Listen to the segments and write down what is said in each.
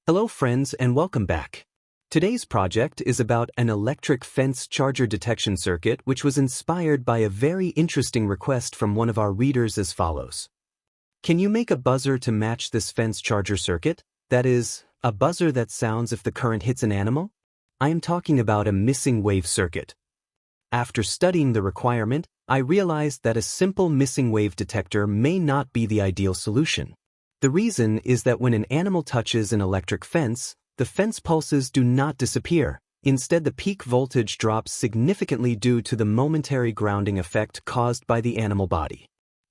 Hello friends and welcome back. Today's project is about an electric fence charger detection circuit which was inspired by a very interesting request from one of our readers as follows. Can you make a buzzer to match this fence charger circuit? That is, a buzzer that sounds if the current hits an animal? I am talking about a missing wave circuit. After studying the requirement, I realized that a simple missing wave detector may not be the ideal solution. The reason is that when an animal touches an electric fence, the fence pulses do not disappear. Instead, the peak voltage drops significantly due to the momentary grounding effect caused by the animal body.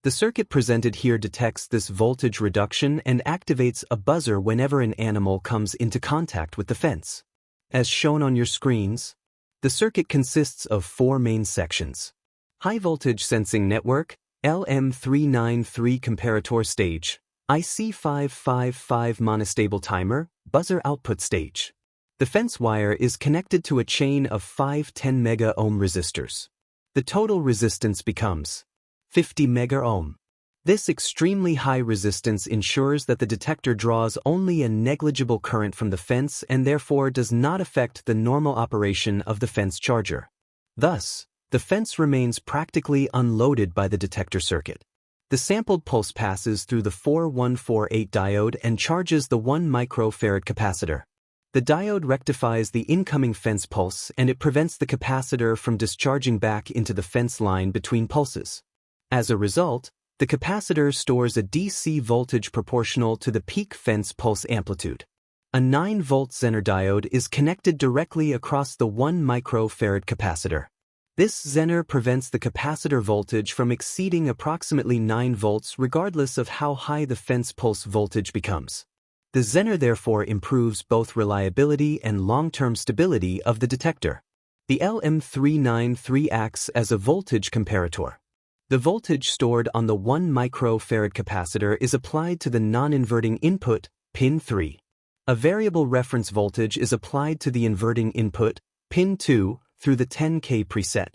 The circuit presented here detects this voltage reduction and activates a buzzer whenever an animal comes into contact with the fence. As shown on your screens, the circuit consists of four main sections: high voltage sensing network, LM393 comparator stage, IC555 monostable timer, buzzer output stage. The fence wire is connected to a chain of 5 10 mega ohm resistors. The total resistance becomes 50 mega ohm. This extremely high resistance ensures that the detector draws only a negligible current from the fence and therefore does not affect the normal operation of the fence charger. Thus, the fence remains practically unloaded by the detector circuit. The sampled pulse passes through the 4148 diode and charges the 1 microfarad capacitor. The diode rectifies the incoming fence pulse and it prevents the capacitor from discharging back into the fence line between pulses. As a result, the capacitor stores a DC voltage proportional to the peak fence pulse amplitude. A 9-volt Zener diode is connected directly across the 1 microfarad capacitor. This Zener prevents the capacitor voltage from exceeding approximately 9 volts regardless of how high the fence pulse voltage becomes. The Zener therefore improves both reliability and long-term stability of the detector. The LM393 acts as a voltage comparator. The voltage stored on the 1 microfarad capacitor is applied to the non-inverting input, pin 3. A variable reference voltage is applied to the inverting input, pin 2, through the 10K preset.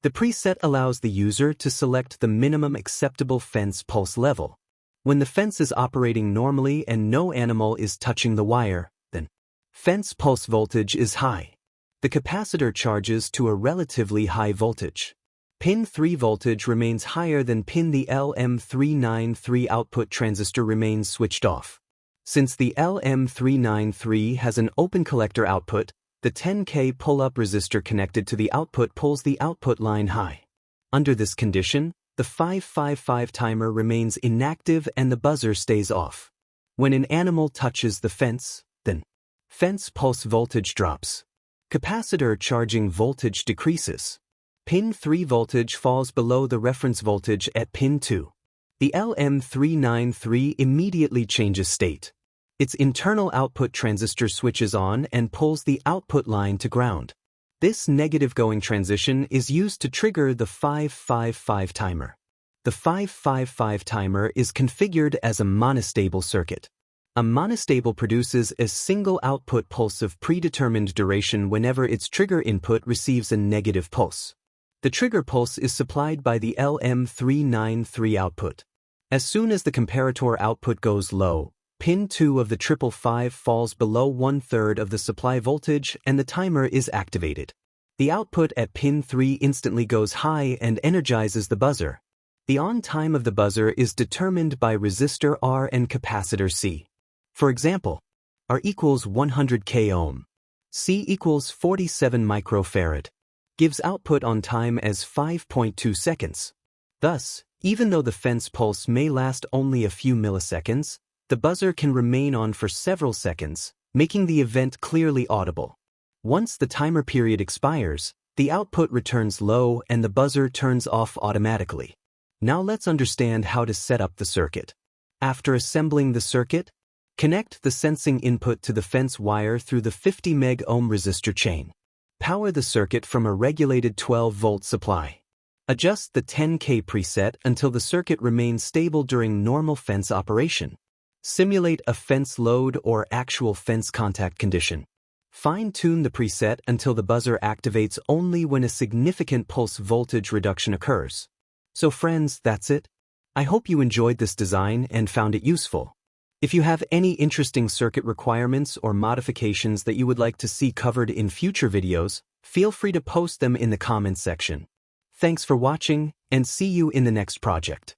The preset allows the user to select the minimum acceptable fence pulse level. When the fence is operating normally and no animal is touching the wire, then fence pulse voltage is high. The capacitor charges to a relatively high voltage. Pin 3 voltage remains higher than pin the LM393 output transistor remains switched off. Since the LM393 has an open collector output, the 10K pull-up resistor connected to the output pulls the output line high. Under this condition, the 555 timer remains inactive and the buzzer stays off. When an animal touches the fence, then fence pulse voltage drops. Capacitor charging voltage decreases. Pin 3 voltage falls below the reference voltage at pin 2. The LM393 immediately changes state. Its internal output transistor switches on and pulls the output line to ground. This negative going transition is used to trigger the 555 timer. The 555 timer is configured as a monostable circuit. A monostable produces a single output pulse of predetermined duration whenever its trigger input receives a negative pulse. The trigger pulse is supplied by the LM393 output. As soon as the comparator output goes low, pin 2 of the 555 falls below 1/3 of the supply voltage and the timer is activated. The output at pin 3 instantly goes high and energizes the buzzer. The on time of the buzzer is determined by resistor R and capacitor C. For example, R equals 100 k ohm, C equals 47 microfarad, gives output on time as 5.2 seconds. Thus, even though the fence pulse may last only a few milliseconds, the buzzer can remain on for several seconds, making the event clearly audible. Once the timer period expires, the output returns low and the buzzer turns off automatically. Now let's understand how to set up the circuit. After assembling the circuit, connect the sensing input to the fence wire through the 50 meg ohm resistor chain. Power the circuit from a regulated 12-volt supply. Adjust the 10K preset until the circuit remains stable during normal fence operation. Simulate a fence load or actual fence contact condition. Fine-tune the preset until the buzzer activates only when a significant pulse voltage reduction occurs. So friends, that's it. I hope you enjoyed this design and found it useful. If you have any interesting circuit requirements or modifications that you would like to see covered in future videos, feel free to post them in the comments section. Thanks for watching, and see you in the next project.